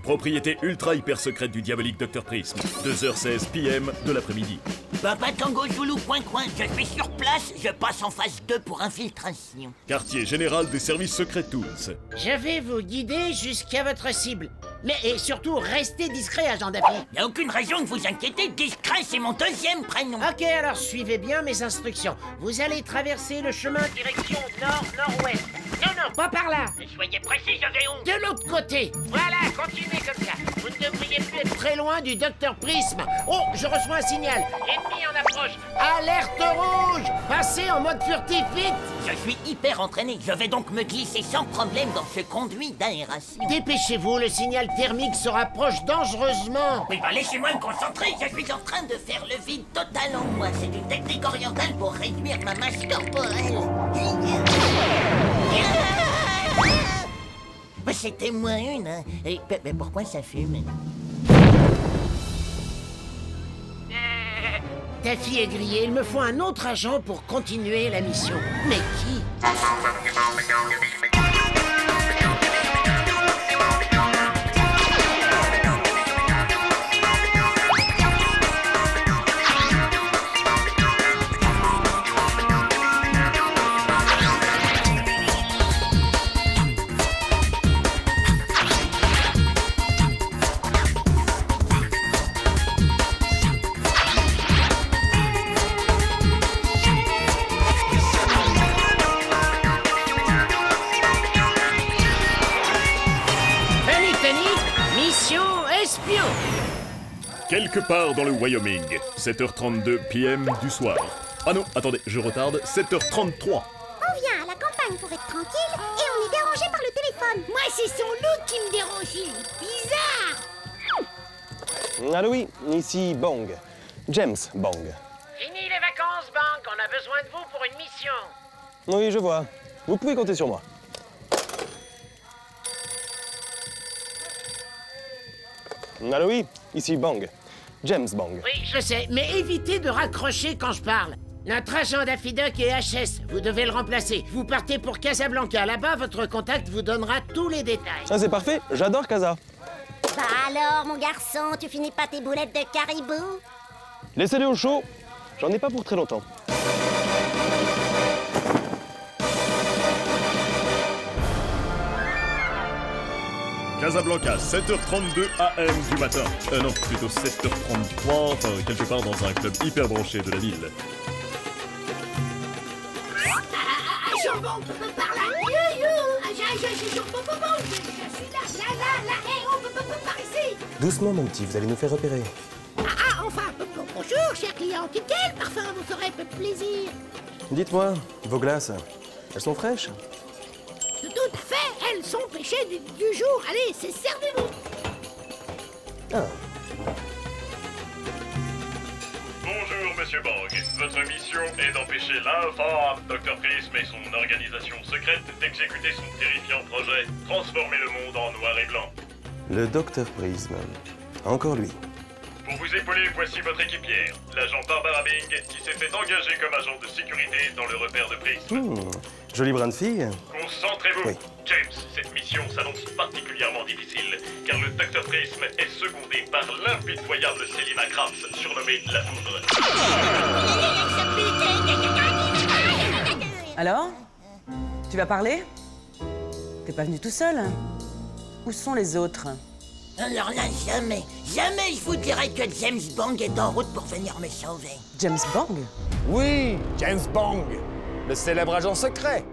Propriété ultra hyper secrète du diabolique Dr Prism. 2h16 PM de l'après-midi. Papa Tango Zoulou coin, je suis sur place, je passe en phase 2 pour infiltration. Quartier général des services secrets Tools. Je vais vous guider jusqu'à votre cible. Mais et surtout, restez discret, agent Daffy. Y a aucune raison de vous inquiéter, discret c'est mon deuxième prénom. Ok, alors suivez bien mes instructions. Vous allez traverser le chemin direction nord-nord-ouest. Non, pas par là. Soyez précis, je vais où? De l'autre côté. Voilà, continuez comme ça. Vous ne devriez plus être très loin du Dr Prism. Oh, je reçois un signal. Ennemi en approche. Alerte rouge. Passez en mode furtif, vite. Je suis hyper entraîné, je vais donc me glisser sans problème dans ce conduit d'aération. Dépêchez-vous, le signal thermique se rapproche dangereusement. Oui, bah laissez-moi me concentrer, je suis en train de faire le vide total en moi. C'est une technique orientale pour réduire ma masse corporelle. C'était moins une, hein. Et mais pourquoi ça fume? Ta fille est grillée, il me faut un autre agent pour continuer la mission. Mais qui? Quelque part dans le Wyoming, 7h32 PM du soir. Ah non, attendez, je retarde, 7h33. On vient à la campagne pour être tranquille et on est dérangé par le téléphone. Moi, c'est son look qui me dérange. Il est bizarre. Allô, oui, ici Bong. James Bong. Fini les vacances, Bank. On a besoin de vous pour une mission. Oui, je vois. Vous pouvez compter sur moi. Allô, oui, ici Bong. James Bong. Oui, je sais, mais évitez de raccrocher quand je parle. Notre agent Daffy Duck est HS, vous devez le remplacer. Vous partez pour Casablanca, là-bas, votre contact vous donnera tous les détails. Ah, c'est parfait, j'adore Casa. Bah alors, mon garçon, tu finis pas tes boulettes de caribou? Laissez-les au chaud, j'en ai pas pour très longtemps. Casablanca, 7h32 AM du matin. Non, plutôt 7h33, enfin quelque part dans un club hyper branché de la ville. Agent Bond, par là. Je suis là. Par ici. Doucement, mon petit, vous allez nous faire repérer. Enfin, bonjour, cher client. Quel parfum vous ferait plaisir? Dites-moi, vos glaces, elles sont fraîches? Tout à fait, elles sont pêchées du jour. Allez, c'est servez-vous. Ah. Bonjour, Monsieur Bong. Votre mission est d'empêcher l'infâme Dr Prism et son organisation secrète d'exécuter son terrifiant projet, transformer le monde en noir et blanc. Le Dr Prism. Encore lui. Pour vous épauler, voici votre équipière, l'agent Barbara Bing, qui s'est fait engager comme agent de sécurité dans le repère de Prism. Jolie brun de fille. Concentrez-vous. Oui. James, cette mission s'annonce particulièrement difficile, car le Dr Prism est secondé par l'impitoyable Selina Krabs, surnommée la Foudre. Alors? Tu vas parler? T'es pas venu tout seul? Où sont les autres? Alors là, jamais je vous dirais que James Bong est en route pour venir me sauver. James Bong? Oui, James Bong, le célèbre agent secret.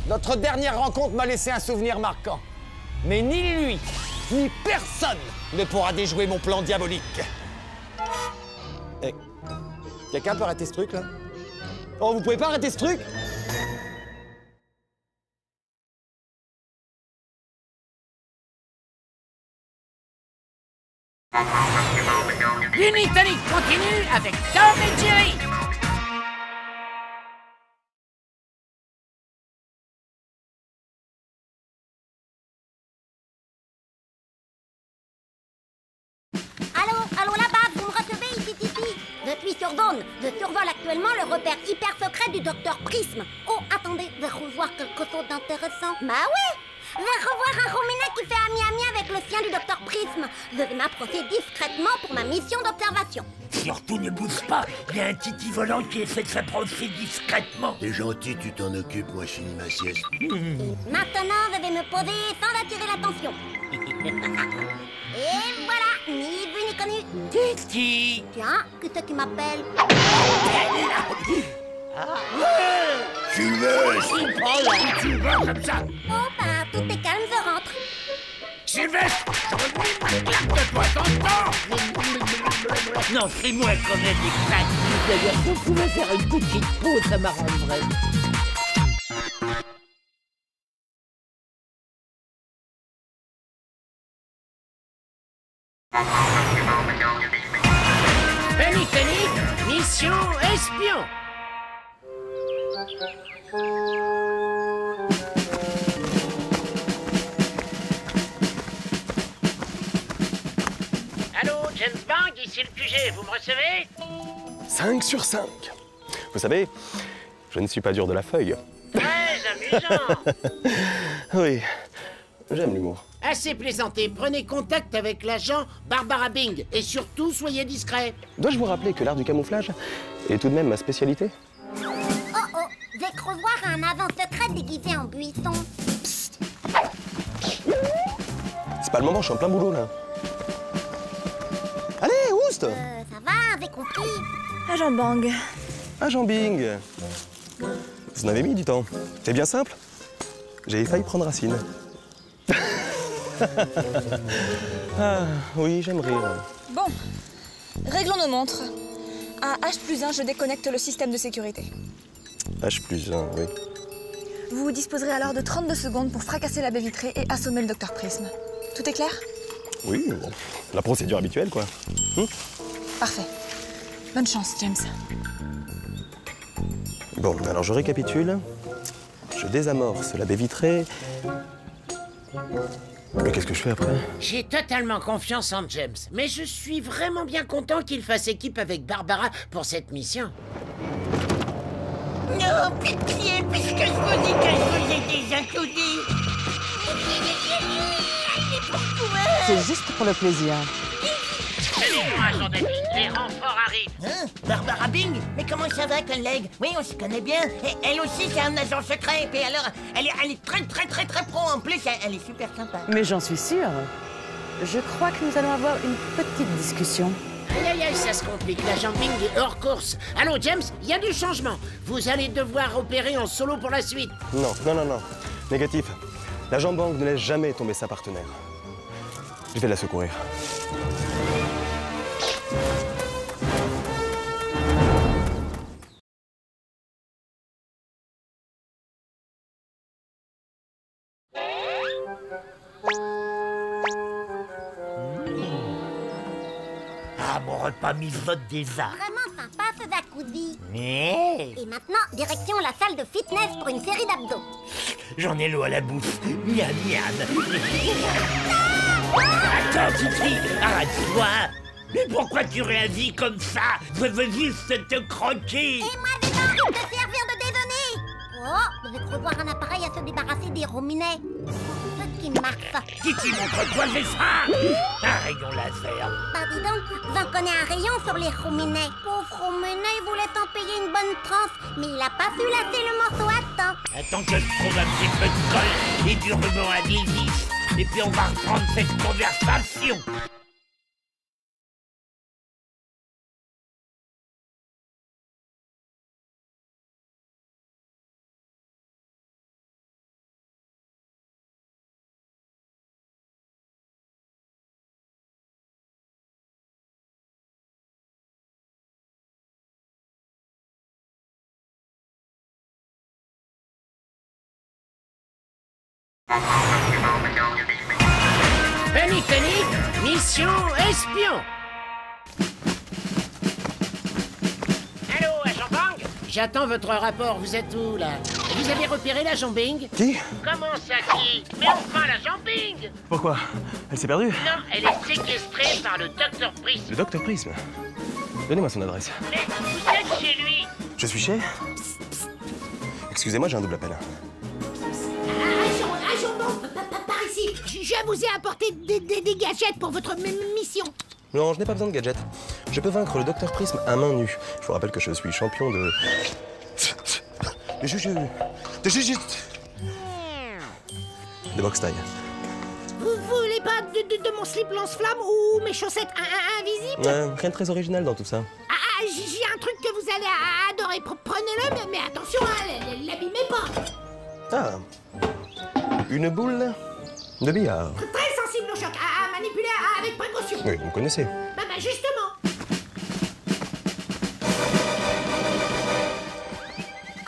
Notre dernière rencontre m'a laissé un souvenir marquant. Mais ni lui, ni personne ne pourra déjouer mon plan diabolique. Eh, quelqu'un peut arrêter ce truc, là? Oh, vous pouvez pas arrêter ce truc? Unitonic continue avec Tom et Jerry. Allô là-bas, vous me recevez ici, Je suis sur zone. Je survole actuellement le repère hyper secret du Dr Prism. Oh, attendez, je revoir quelque chose d'intéressant. Bah ouais, vais revoir un Rominet qui fait ami-ami avec le sien du docteur Prisme. Je vais m'approcher discrètement pour ma mission d'observation. Surtout ne bouge pas, il y a un titi volant qui essaie de s'approcher discrètement. T'es gentil, tu t'en occupes, moi je finis ma sieste. Et maintenant, je vais me poser sans attirer l'attention. Et voilà, ni vu ni connu. Titi. Tiens, qui c'est qui m'appelle? Sylvestre! Oh là, tu vas comme ça. Oh bah, tout est calme, je rentre. Sylvestre, j'aurais mis ma claque de toi, t'entends? Non, c'est moi quand même des claques. D'ailleurs, si on pouvait faire une petite pause, ça m'arrangerait. Panique, mission espion. Allô, James Bond, ici le QG, vous me recevez? 5 sur 5. Vous savez, je ne suis pas dur de la feuille. Très amusant. Oui, j'aime l'humour. Assez plaisanté, prenez contact avec l'agent Barbara Bing et surtout soyez discret. Dois-je vous rappeler que l'art du camouflage est tout de même ma spécialité? Oh oh, j'ai cru voir un agent secret déguisé en buisson. C'est pas le moment, je suis en plein boulot là. Allez, oust! Ça va, j'ai compris. Agent Bang. Agent Bing. Vous en avez mis du temps. C'est bien simple. J'ai failli prendre racine. Ah, oui, j'aime rire. Bon, réglons nos montres. À H+1, je déconnecte le système de sécurité. H+1, oui. Vous disposerez alors de 32 secondes pour fracasser la baie vitrée et assommer le docteur Prisme. Tout est clair? Oui, bon, la procédure habituelle, quoi. Parfait. Bonne chance, James. Bon, alors je récapitule. Je désamorce la baie vitrée. Mais qu'est-ce que je fais après? J'ai totalement confiance en James, mais je suis vraiment bien content qu'il fasse équipe avec Barbara pour cette mission. Non, pitié, puisque je vous dis que je vous ai déjà tout dit. C'est juste pour le plaisir. Salut-moi, agent de Bing, les renforts arrivent. Hein? Barbara Bing? Mais comment ça va, collègue? Oui, on se connaît bien. Et elle aussi, c'est un agent secret. Et puis alors, elle est très pro. En plus, elle est super sympa. Mais j'en suis sûre. Je crois que nous allons avoir une petite discussion. Aïe, aïe, aïe, ça se complique. L'agent Bing est hors course. Allô, James, il y a du changement. Vous allez devoir opérer en solo pour la suite. Non. Négatif. L'agent Bang ne laisse jamais tomber sa partenaire. Je vais la secourir. Ah, mon repas mijote des arts. Vraiment sympa ce jacuzzi. Mais Et maintenant, direction la salle de fitness pour une série d'abdos. j'en ai l'eau à la bouche. Miam, miam. Attends, Titi, arrête-toi. Mais pourquoi tu réagis comme ça? Je veux juste te croquer. Et moi, j'ai pas envie de te servir de déjeuner. Oh, je vais revoir un appareil à se débarrasser des rominets. Ce qui marche. Titi, montre-toi, j'ai faim. Un rayon laser. Bah dis donc, j'en connais un rayon sur les rominets. Pauvre rominet, il voulait t'en payer une bonne tranche, mais il a pas su lasser le morceau à temps. Attends que je trouve un petit peu de colle et du ruban adhésif. Et puis on va reprendre cette conversation. Panique, mission espion. Allô, agent Bang? J'attends votre rapport, vous êtes où, là? Vous avez repéré l'agent Bing? Qui? Comment ça, qui? Mais enfin, l'agent Bing! Pourquoi? Elle s'est perdue? Non, elle est séquestrée par le docteur Prisme. Le docteur Prisme. Donnez-moi son adresse. Mais vous êtes chez lui. Je suis chez... Excusez-moi, j'ai un double appel. Agent Bang, je vous ai apporté des gadgets pour votre mission. Non, je n'ai pas besoin de gadgets. Je peux vaincre le Docteur Prisme à main nue. Je vous rappelle que je suis champion de boxe taille. Vous voulez pas de mon slip lance-flamme ou mes chaussettes invisibles? Rien de très original dans tout ça. Ah, j'ai un truc que vous allez adorer. Prenez-le, mais attention, hein, l'abîmez pas. Ah. Une boule de billard. Très sensible au choc, à manipuler avec précaution. Oui, vous me connaissez. Bah justement.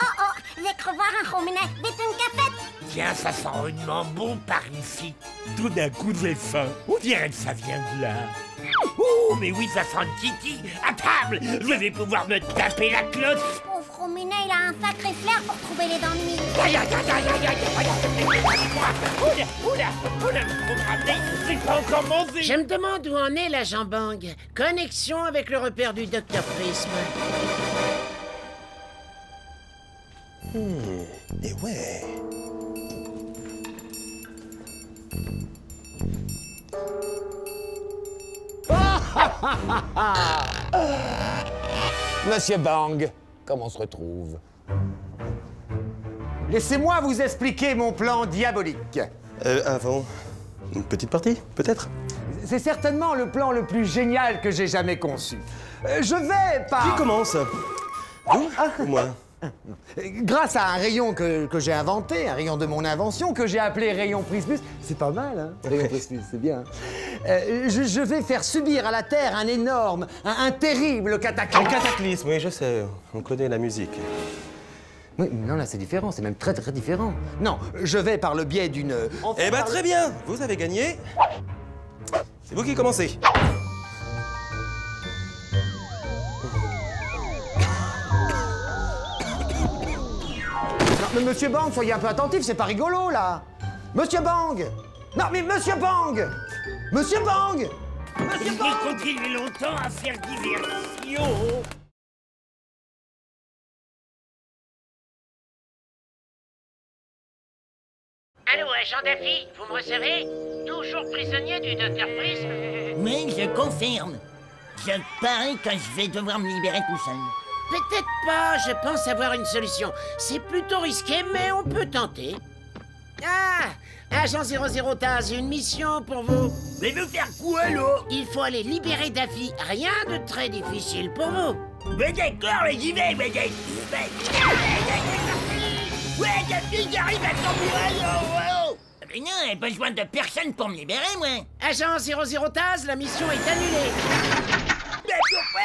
Oh, j'ai cru voir un rouminet. Vite une cafette. Tiens, ça sent rudement bon par ici. Tout d'un coup, j'ai faim. On dirait que ça vient de là. Oh, mais oui, ça sent le titi. À table, je vais pouvoir me taper la cloche. Pauvre rouminet, il a un sacré flair pour trouver les dents de mie. Aïe, aïe, aïe, aïe, aïe, aïe. Oula, c'est pas encore mangé. Je me demande où en est la Jambang. Connexion avec le repère du Docteur Prisme. Et ouais. Monsieur Bang, comment on se retrouve? Laissez-moi vous expliquer mon plan diabolique. Avant une petite partie, peut-être? C'est certainement le plan le plus génial que j'ai jamais conçu. Je vais par... Qui commence? Vous ou moi? Grâce à un rayon que j'ai inventé, un rayon de mon invention, que j'ai appelé rayon Prismus. C'est pas mal, hein? Rayon Prismus, c'est bien. Je vais faire subir à la Terre un énorme, un terrible cataclysme. Un cataclysme, oui, je sais. On connaît la musique. Oui, non, là, c'est différent. C'est même très, très différent. Non, je vais par le biais d'une... Eh ben, très bien. Vous avez gagné. C'est vous qui commencez. Mais Monsieur Bang, soyez un peu attentif, c'est pas rigolo, là. Monsieur Bang! Non, mais Monsieur Bang! Monsieur Bang! Monsieur Bang! J'ai continué longtemps à faire diversion. Allô, agent Daffy, vous me recevez? Toujours prisonnier du Docteur Prisme? Oui, je confirme. Je parie que je vais devoir me libérer tout seul. Peut-être pas, je pense avoir une solution. C'est plutôt risqué, mais on peut tenter. Ah! Agent 00 Taz, une mission pour vous. Mais veut faire quoi, là? Il faut aller libérer Daffy. Rien de très difficile pour vous. Mais d'accord, j'y vais, mais... Ouais, Daffy, j'arrive à tomber. Mais non, j'ai besoin de personne pour me libérer, moi. Agent 00 Taz, la mission est annulée. Mais pourquoi?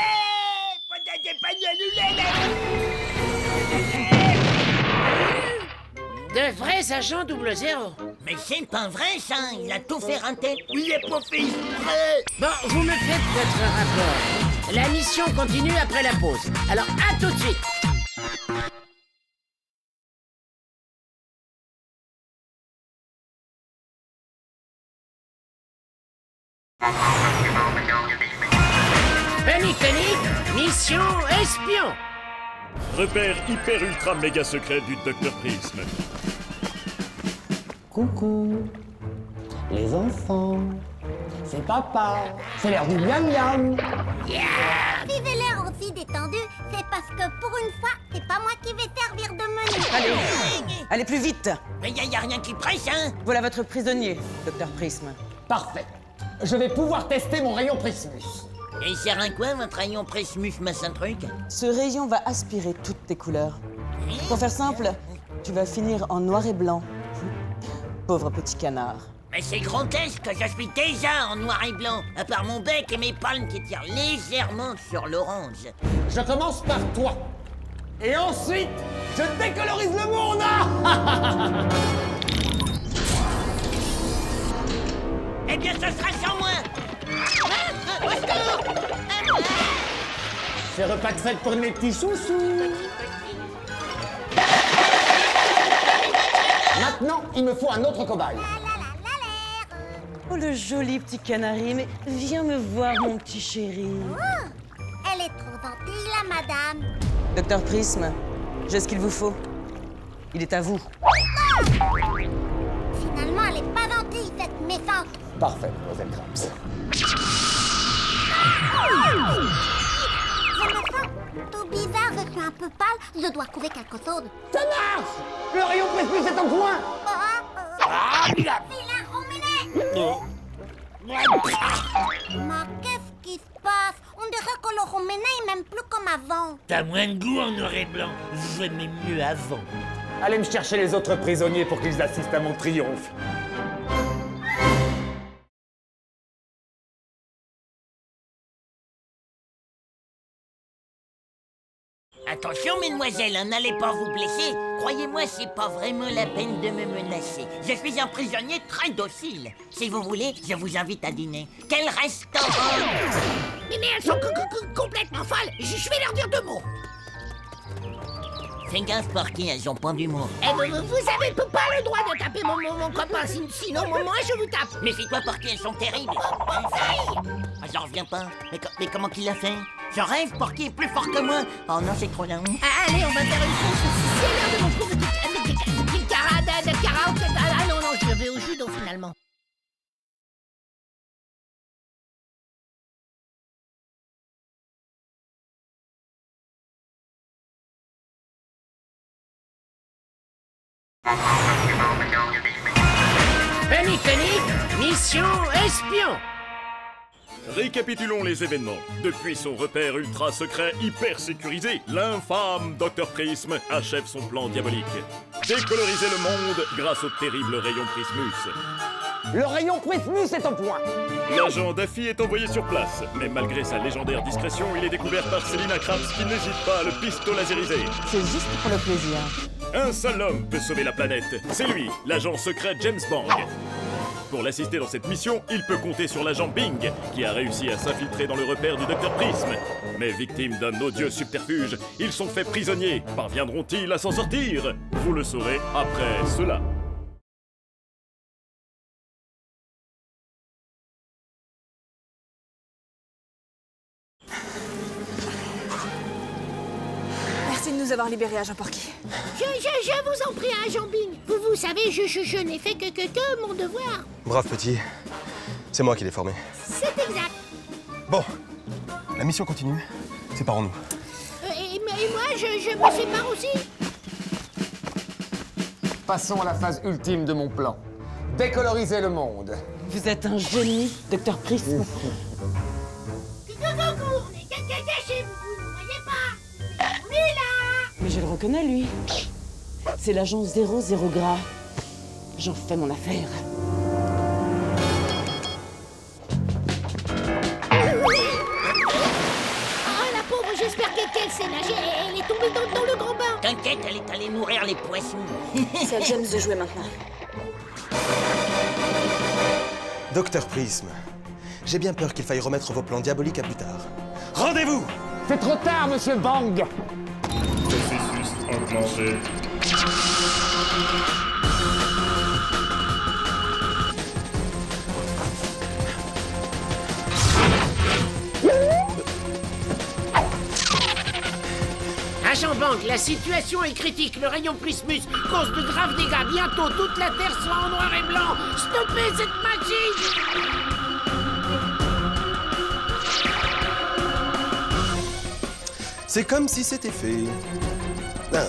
De vrais agents 00. Mais c'est pas vrai, ça. Il a tout fait rater. Il est pas fait exprès. Bon, vous me faites votre rapport. La mission continue après la pause. Alors, à tout de suite. Panique, mission espion. Repère hyper ultra méga secret du Docteur Prisme. Coucou, les enfants. C'est papa. C'est l'heure du miam miam. Si j'ai l'air aussi détendu, c'est parce que pour une fois, c'est pas moi qui vais servir de menu. Allez plus vite. Mais y a rien qui presse, hein. Voilà votre prisonnier, Docteur Prisme. Parfait. Je vais pouvoir tester mon rayon Prismus. Et il sert à quoi, votre rayon Prismus, machin truc? Ce rayon va aspirer toutes tes couleurs. Pour faire simple, tu vas finir en noir et blanc. Pauvre petit canard. Mais c'est grotesque, je suis déjà en noir et blanc, à part mon bec et mes palmes qui tirent légèrement sur l'orange. Je commence par toi. Et ensuite, je décolorise le monde. Eh bien, ce sera sans moi. C'est repas de fête pour mes petits chouchous. Maintenant, il me faut un autre cobaye. Oh, le joli petit canari, mais viens me voir, mon petit chéri. Oh, elle est trop gentille, la madame. Docteur Prisme, j'ai ce qu'il vous faut. Il est à vous. Finalement, elle est pas gentille. fille, cette méchante. Parfait, Mademoiselle Krabs. Je me sens tout bizarre, je suis un peu pâle, je dois trouver quelque chose. Ça marche! Le rayon Prismus est en point! Vilain Roméné! Mais qu'est-ce qui se passe? On dirait que le Roméné il m'aime plus comme avant. T'as moins de goût en noir et blanc. J'aimais mieux avant. Allez me chercher les autres prisonniers pour qu'ils assistent à mon triomphe. Attention, mesdemoiselles, n'allez pas vous blesser. Croyez-moi, c'est pas vraiment la peine de me menacer. Je suis un prisonnier très docile. Si vous voulez, je vous invite à dîner. Quel restaurant? Mais elles sont complètement folles. Je vais leur dire 2 mots. Fais gaffe, Porky, elles ont pas d'humour. Eh, vous avez pas le droit de taper mon copain, sinon moi je vous tape. Méfie-toi, Porky, elles sont terribles. J'en reviens pas. Mais comment qu'il l'a fait? Je rêve, Porky est plus fort que moi. Oh non, c'est trop long. Allez, on va faire une course. C'est l'heure de mon cours de karaoké. Ah non, je vais au judo finalement. Panique, mission espion. Récapitulons les événements. Depuis son repère ultra secret, hyper sécurisé, l'infâme Dr Prism achève son plan diabolique. Décoloriser le monde grâce au terrible rayon Prismus. Le rayon Prismus est en point. L'agent Daffy est envoyé sur place, mais malgré sa légendaire discrétion, il est découvert par Selina Krabs qui n'hésite pas à le pistolasériser. C'est juste pour le plaisir. Un seul homme peut sauver la planète. C'est lui, l'agent secret James Bong. Pour l'assister dans cette mission, il peut compter sur l'agent Bing, qui a réussi à s'infiltrer dans le repère du Dr Prism. Mais victimes d'un odieux subterfuge, ils sont faits prisonniers. Parviendront-ils à s'en sortir? Vous le saurez après cela. Merci de nous avoir libérés, agent Porky. Je vous en prie, agent Bing. Vous savez, je n'ai fait que mon devoir. Brave petit. C'est moi qui l'ai formé. C'est exact. Bon, la mission continue. Séparons-nous. Et moi, je me sépare aussi. Passons à la phase ultime de mon plan. Décoloriser le monde. Vous êtes un génie, Dr Prism. Cachez-vous, vous ne voyez pas. On est là. Mais je le reconnais, lui. C'est l'agent 00 Gras. J'en fais mon affaire. Oh, la pauvre, j'espère qu'elle sait nager. Elle est tombée dans le grand bain. T'inquiète, elle est allée nourrir les poissons. C'est à James de jouer maintenant. Dr Prism, j'ai bien peur qu'il faille remettre vos plans diaboliques à plus tard. Rendez-vous! C'est trop tard, monsieur Bang. Processus enclenché. Agent Bang, la situation est critique. Le rayon Prismus cause de graves dégâts. Bientôt, toute la Terre sera en noir et blanc. Stoppez cette magie! C'est comme si c'était fait. Ah.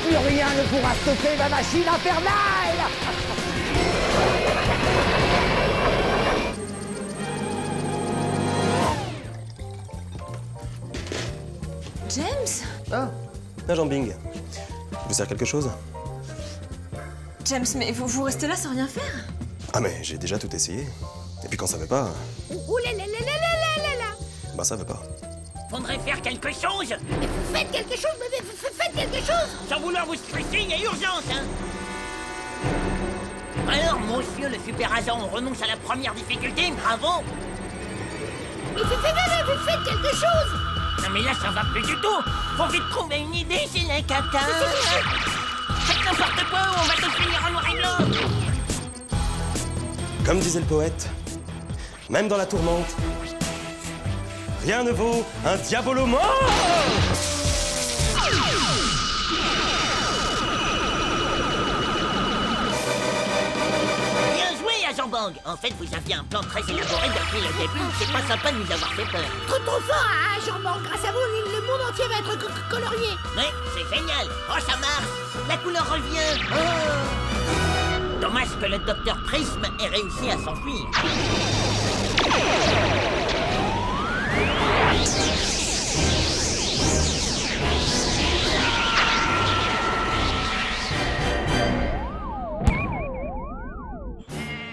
Plus rien ne pourra stopper ma machine infernale. James? Ah, agent Bing. Vous sert quelque chose? James, mais vous restez là sans rien faire? Ah mais j'ai déjà tout essayé. Et puis quand ça veut pas, Ouh là là là là là là là. bah ça veut pas. Faudrait faire quelque chose. Mais vous faites quelque chose, mais vous faites quelque chose. Sans vouloir vous stresser, il y a urgence, hein. Alors, monsieur le super agent, on renonce à la première difficulté, bravo. Mais vous faites quelque chose. Non mais là, ça va plus du tout. Faut vite trouver une idée, c'est la cata. Faites n'importe quoi, on va te finir en noir et blanc. Comme disait le poète, même dans la tourmente, rien ne vaut un diabolo mort. Bien joué, agent Bang. En fait, vous aviez un plan très élaboré depuis le début. C'est pas sympa de nous avoir fait peur. Trop fort, hein, agent Bang. Grâce à vous, le monde entier va être colorié. Oui, c'est génial. Oh, ça marche. La couleur revient. Oh. Dommage que le docteur Prisme ait réussi à s'enfuir.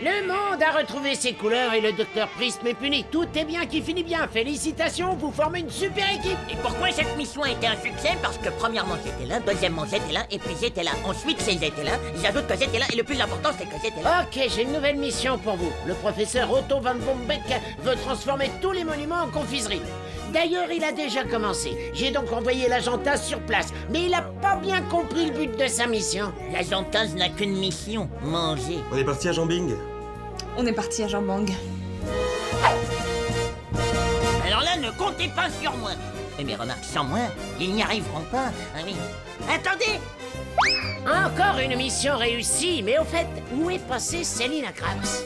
Le monde a retrouvé ses couleurs et le docteur Prisme est puni. Tout est bien qui finit bien. Félicitations, vous formez une super équipe. Et pourquoi cette mission a été un succès? Parce que premièrement j'étais là, deuxièmement j'étais là, et puis j'étais là. Ensuite c'est j'étais là, j'ajoute que j'étais là, et le plus important c'est que j'étais là. Ok, j'ai une nouvelle mission pour vous. Le professeur Otto van Bombeck veut transformer tous les monuments en confiserie. D'ailleurs, il a déjà commencé. J'ai donc envoyé l'agent Taz sur place, mais il a pas bien compris le but de sa mission. L'agent Taz n'a qu'une mission, manger. On est parti, agent Bing. On est parti, agent Bang. Alors là, ne comptez pas sur moi. Mais remarque, sans moi, ils n'y arriveront pas. Ah oui. Attendez! Encore une mission réussie, mais au fait, où est passée Selina Krabs?